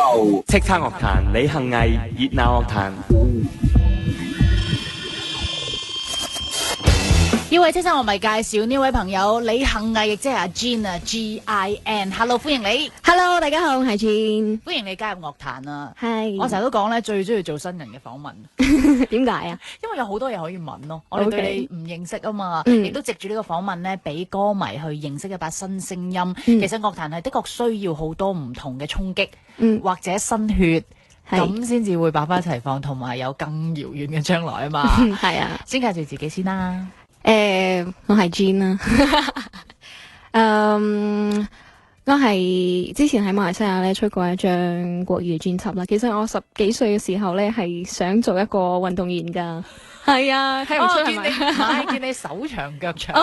叱咤樂壇，李幸倪，熱鬧樂壇。呢位叱咤樂迷介紹呢位朋友李幸倪，亦即係阿 Gin 啊 ，Gin。Hello， 歡迎你。Hello， 大家好，我係 Gin。歡迎你加入樂壇啊。係。我成日都講咧，最中意做新人嘅訪問。點解啊？因為有好多嘢可以問咯。我哋對你唔認識啊嘛，亦都藉住呢個訪問咧，俾歌迷去認識一把新聲音。其實樂壇係的確需要好多唔同嘅衝擊，或者新血。咁先至會百花齊放，同埋有更遙遠嘅將來啊嘛。係啊，先介紹自己先啦。我係 Gin 啦。我係之前喺馬來西亞咧出過一張國語專輯啦。其實我10幾歲嘅時候咧係想做一個運動員噶。係啊，睇唔出係咪？見你手長腳長，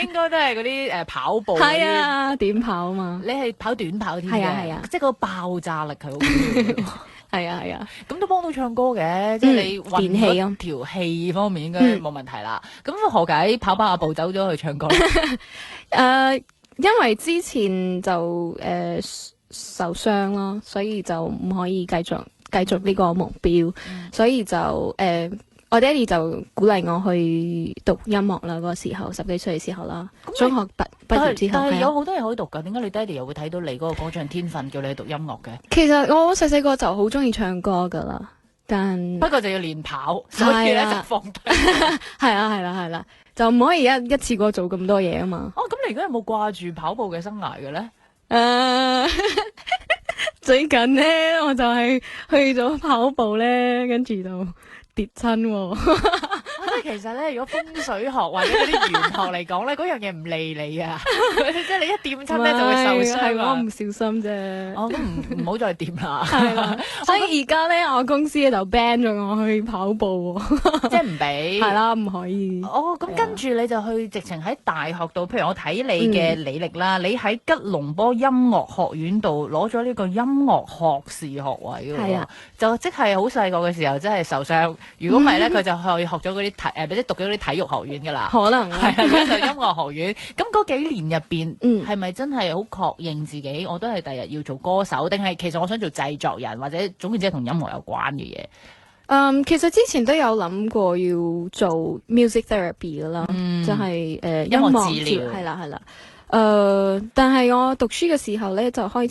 應該都係嗰啲跑步。係啊，短跑啊嘛。你係跑短跑添嘅。係啊，即係個爆炸力係好強。係啊，咁都幫到唱歌嘅，即係你練氣啊，條氣方面應該冇問題啦。咁何解跑下步走咗去唱歌？因為之前就受傷咯，所以就唔可以繼續呢個目標，所以就我爹哋就鼓勵我去讀音樂啦。嗰個時候10幾歲嘅時候啦，中學畢業之後。但係有好多嘢可以讀㗎，點解你爹哋又會睇到你嗰個歌唱天分，叫你去讀音樂嘅？其實我細個就好中意唱歌㗎啦，但不過就要練跑，所以咧就放低。係啦，就唔可以一次過做咁多嘢啊嘛。哦，咁你而家有冇掛住跑步嘅生涯嘅咧？最近咧我就係去咗跑步咧，跟住就跌親喎。即係其實咧，如果風水學或者嗰啲玄學嚟講咧，嗰樣嘢唔利你啊！即係你一掂親咧就會受傷。係我唔小心啫。哦，咁唔好再掂啦。係啦，所以而家咧我公司就 ban 咗我去跑步喎。即係唔俾。係啦，唔可以。哦，咁跟住你就去直情喺大學度，譬如我睇你嘅履歷啦，你喺吉隆坡音樂學院度攞咗呢個音樂學士學位喎。係啊，就即係好細個嘅時候真係受傷。如果唔係咧，佢就去學咗嗰啲或者讀咗啲體育學院㗎啦。可能係啊，就音樂學院。咁嗰幾年入邊，係咪真係好確認自己？我都係第日要做歌手，定係其實我想做製作人，或者總言之係同音樂有關嘅嘢？其實之前都有諗過要做 music therapy 㗎啦，就係音樂治療。係啦。但係我讀書嘅時候咧，就開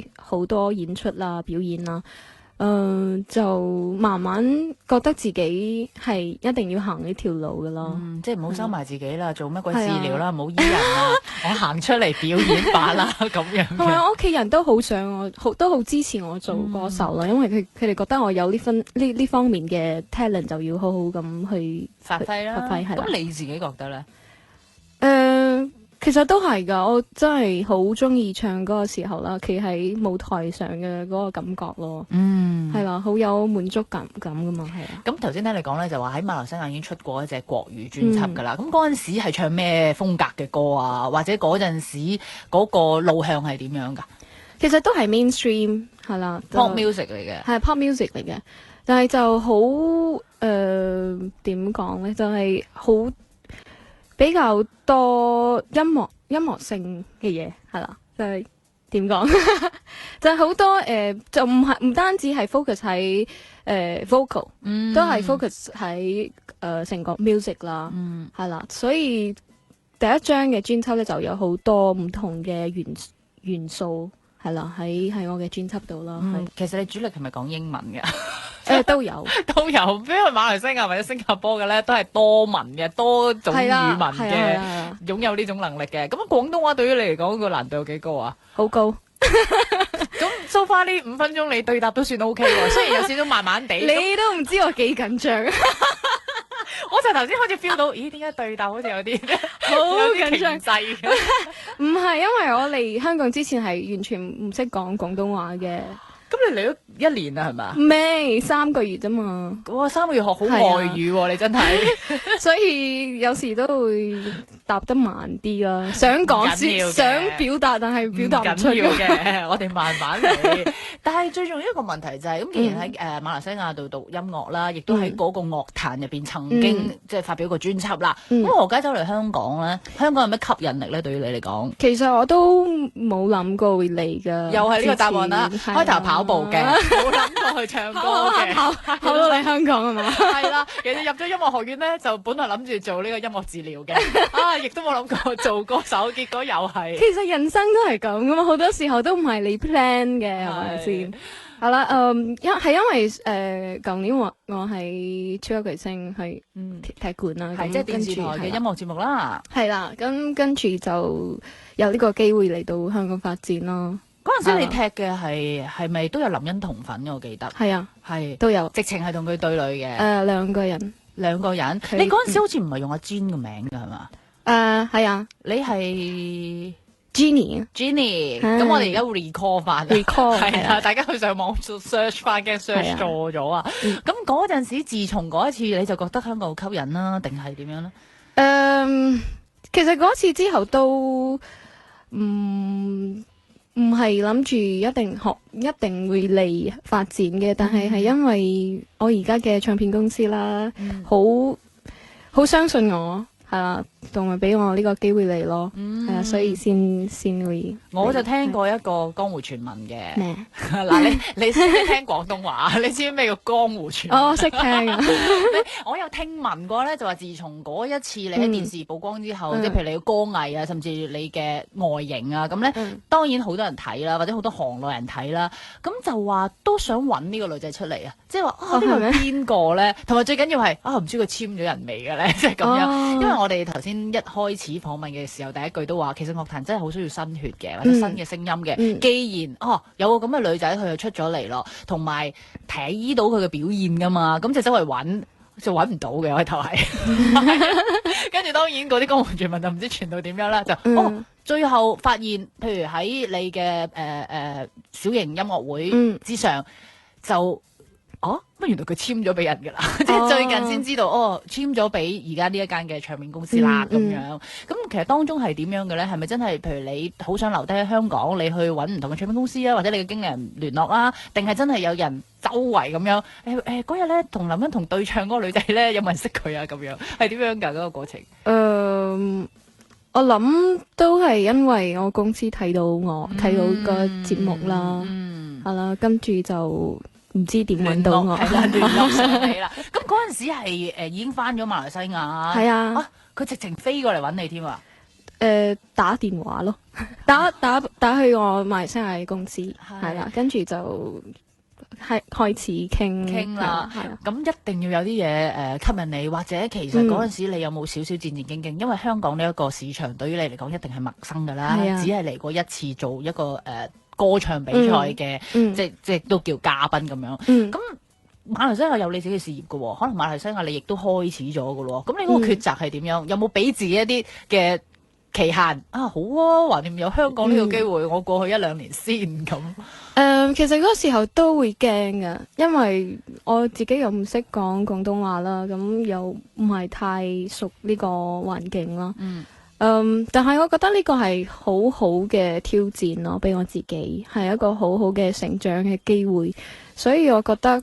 始好多演出啦、表演啦。就慢慢覺得自己係一定要行呢條路噶咯，即係唔好收埋自己啦，做乜鬼治療啦，唔好醫人啊，我行出嚟表演吧啦咁樣。同埋我屋企人都好想我，都好支持我做歌手啦，因為佢哋覺得我有呢方面嘅 talent， 就要好好咁去發揮啦。係啦。咁你自己覺得咧？其實都係噶，我真係好中意唱歌嘅時候啦，企喺舞台上嘅嗰個感覺咯，係啦，好有滿足感噶嘛，係啊。咁頭先聽你講咧，就話喺馬來西亞已經出過一隻國語專輯噶啦。咁嗰陣時係唱咩風格嘅歌啊？或者嗰陣時嗰個路向係點樣噶？其實都係 mainstream 係啦 ，pop music 嚟嘅，係 pop music 嚟嘅，但係就好點講咧，就係好。比較多音樂性嘅嘢係啦，就係點講，就係好多就唔單止係 focus 喺vocal，都係 focus 喺成個 music 啦，係啦，所以第一張嘅專輯咧就有好多唔同嘅元素係啦，喺我嘅專輯度啦。其實你主力係咪講英文嘅？都有，因為馬來西亞或者新加坡嘅咧，都係多文嘅，多種語文嘅，擁有呢種能力嘅。咁廣東話對於你嚟講個難度有幾高啊？好高。咁so far呢5分鐘你對答都算 OK 喎，雖然有少少慢慢地。你都唔知我幾緊張。我就頭先開始 feel 到，咦？點解對答好似有啲好緊張嘅？唔係，因為我嚟香港之前係完全唔識講廣東話嘅。咁你嚟咗1年啦，係咪？未3個月啫嘛。哇，3個月學好外語喎，你真係。所以有時都會答得慢啲啦。想講先，想表達，但係表達唔出嘅。我哋慢慢嚟。但係最重要一個問題就係，咁既然喺馬來西亞度讀音樂啦，亦都喺嗰個樂壇入邊曾經即係發表過專輯啦。咁何解走嚟香港咧？香港有咩吸引力咧？對於你嚟講？其實我都冇諗過會嚟㗎。又係呢個答案啦。開頭跑步嘅，冇諗過去唱歌嘅，跑到嚟香港係嘛？係啦，其實入咗音樂學院咧，就本來諗住做呢個音樂治療嘅，亦都冇諗過做歌手，結果又係。其實人生都係咁噶嘛，好多時候都唔係你 plan 嘅，係咪先？好啦，因為舊年我係超級巨星去踢館啦，係即係電視台嘅音樂節目啦。係啦，咁跟住就有呢個機會嚟到香港發展咯。嗰陣時你踢嘅係咪都有林欣彤份嘅？我記得係啊，係都有，直情係同佢對壘嘅。兩個人。你嗰陣時好似唔係用阿 Jean 嘅名㗎係嘛？係啊，你係。Jenny，咁我哋而家會 recall 翻係啊，大家去上網 search 翻嘅 search 錯咗啊。咁嗰陣時，自從嗰一次你就覺得香港好吸引啦，定係點樣咧？其實嗰次之後都唔係諗住一定會嚟發展嘅，但係因為我而家嘅唱片公司啦，好相信我。係啦，同埋俾我呢個機會嚟咯，係啊，所以先會。我就聽過一個江湖傳聞嘅。咩？嗱，你識唔識聽廣東話？你知唔知咩叫江湖傳聞？我識聽啊。我有聽聞過咧，就話自從嗰一次你喺電視曝光之後，即係譬如你嘅歌藝啊，甚至你嘅外形啊，咁咧，當然好多人睇啦，或者好多行內人睇啦，咁就話都想揾呢個女仔出嚟啊，即係話呢個邊個咧？同埋最緊要係唔知佢簽咗人未嘅咧，即係咁樣，因為我哋頭先一開始訪問嘅時候，第一句都話，其實樂壇真係好需要新血嘅，或者新嘅聲音嘅。既然有個咁嘅女仔，佢就出咗嚟咯，同埋睇到佢嘅表現噶嘛，咁就周圍揾，就揾唔到嘅開頭係。跟住當然嗰啲江湖傳聞就唔知傳到點樣啦，就最後發現，譬如喺你嘅小型音樂會之上，就乜原來佢簽咗俾人㗎啦，即係最近先知道簽咗俾而家呢一間嘅唱片公司啦咁樣。咁其實當中係點樣嘅咧？係咪真係譬如你好想留低喺香港，你去揾唔同嘅唱片公司啊，或者你嘅經理人聯絡啊，定係真係有人周圍咁樣？嗰日咧同林欣彤對唱嗰個女仔咧，有冇人識佢啊？咁樣係點樣㗎嗰個過程？我諗都係因為我公司睇到個節目啦，係啦，跟住就。唔知點揾到我，係啦，聯絡上你啦。咁嗰陣時係已經翻咗馬來西亞，係啊，佢直情飛過嚟揾你添啊！打電話咯，打去我馬來西亞嘅公司，係啦，跟住就係開始傾啦。咁一定要有啲嘢吸引你，或者其實嗰陣時你有冇少少戰戰兢兢？因為香港呢一個市場對於你嚟講一定係陌生㗎啦，只係嚟過一次做一個歌唱比賽嘅，即都叫嘉賓咁樣。咁馬來西亞有你自己嘅事業㗎喎，可能馬來西亞你亦都開始咗㗎咯。咁你嗰個抉擇係點樣？有冇俾自己一啲嘅期限啊？好啊，橫掂有香港呢個機會，我過去1-2年先咁。其實嗰個時候都會驚㗎，因為我自己又唔識講廣東話啦，咁又唔係太熟呢個環境啦。但係我覺得呢個係好好嘅挑戰咯，俾我自己係一個好好嘅成長嘅機會，所以我覺得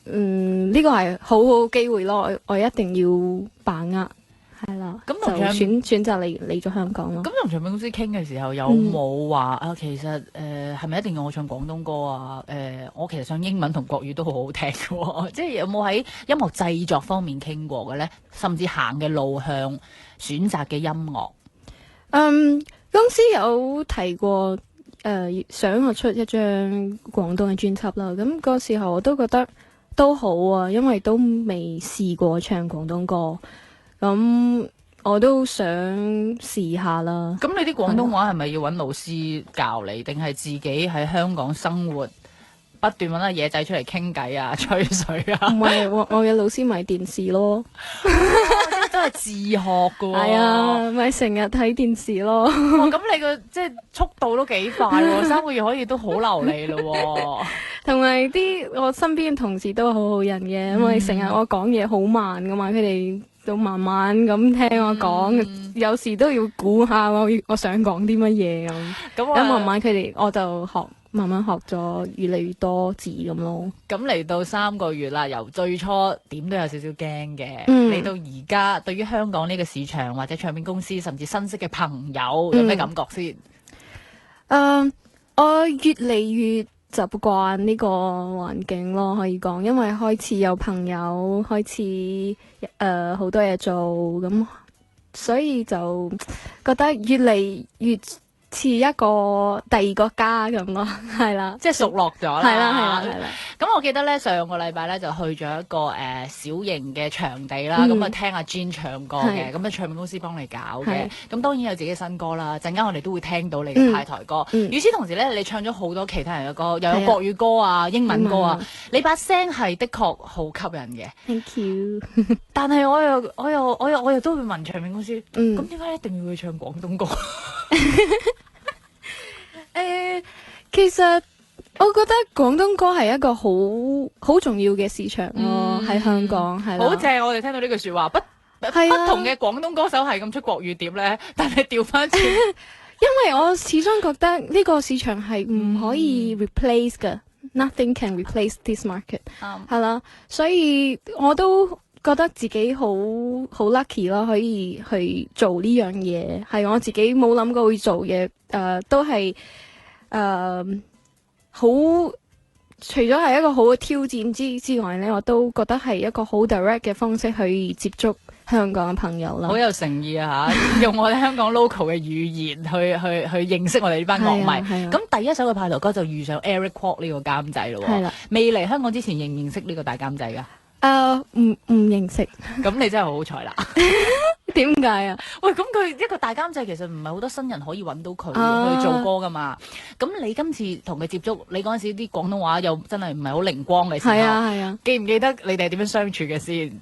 呢個係好好機會咯，我一定要把握，係啦，咁就選擇嚟咗香港咯。咁同唱片公司傾嘅時候，有冇話其實係咪一定要我唱廣東歌啊？我其實唱英文同國語都好好聽嘅，即係有冇喺音樂製作方面傾過嘅咧？甚至行嘅路向、選擇嘅音樂，公司有提過想我出一張廣東嘅專輯啦。咁嗰時候我都覺得都好啊，因為都未試過唱廣東歌，咁我都想試下啦。咁你啲廣東話係咪要揾老師教你，定係自己喺香港生活不斷揾下嘢仔出嚟傾偈啊、吹水啊？唔係，我嘅老師咪電視咯。都係自學㗎喎。係啊，咪成日睇電視咯。咁你個即係速度都幾快喎，3個月可以都好流利咯。同埋我身邊嘅同事都係好好人嘅，因為成日我講嘢好慢㗎嘛，佢哋都慢慢咁聽我講，有時都要估下我想講啲乜嘢咁。咁慢慢我就慢慢學咗越嚟越多字咁咯。咁嚟到3個月啦，由最初點都有少少驚嘅，嚟到而家對於香港呢個市場或者唱片公司，甚至新識嘅朋友，有咩感覺先？我越嚟越習慣呢個環境咯，可以講，因為開始有朋友，開始好多嘢做，咁所以就覺得越嚟越似一個第二個家咁咯，係啦，即係熟絡咗啦。係啦。咁我記得咧，上個禮拜咧就去咗一個小型嘅場地啦，咁啊聽阿 Jean 唱歌嘅，咁啊唱片公司幫你搞嘅，咁當然有自己嘅新歌啦。陣間我哋都會聽到你嘅派台歌。與此同時咧，你唱咗好多其他人嘅歌，又有國語歌啊、英文歌啊，你把聲係的確好吸引嘅。Thank you。但係我又都會問唱片公司，咁點解一定要去唱廣東歌？其實我覺得廣東歌係一個好重要嘅市場咯，喺香港係啦。好正，我哋聽到呢句說話，不同嘅廣東歌手係咁出國語碟咧，但係調翻轉，因為我始終覺得呢個市場係唔可以 replace 嘅，nothing can replace this market，係啦，所以我都覺得自己好 lucky 咯，可以去做呢樣嘢，係我自己冇諗過會做嘅，都係好，除咗係一個好嘅挑戰之外呢，我都覺得係一個好 direct 嘅方式去接觸香港嘅朋友啦。好有誠意啊吓，用我哋香港 local 嘅語言去認識我哋呢班樂迷。咁第一首嘅派台歌就遇上 Eric Kwok 呢個監製咯。係啦，未嚟香港之前認唔認識呢個大監製噶？唔認識。咁你真係好好彩啦。點解啊？喂，咁佢一個大監製，其實唔係好多新人可以揾到佢去做歌噶嘛。咁你今次同佢接觸，你嗰陣時啲廣東話又真係唔係好靈光嘅時候，係啊，記唔記得你哋點樣相處嘅先？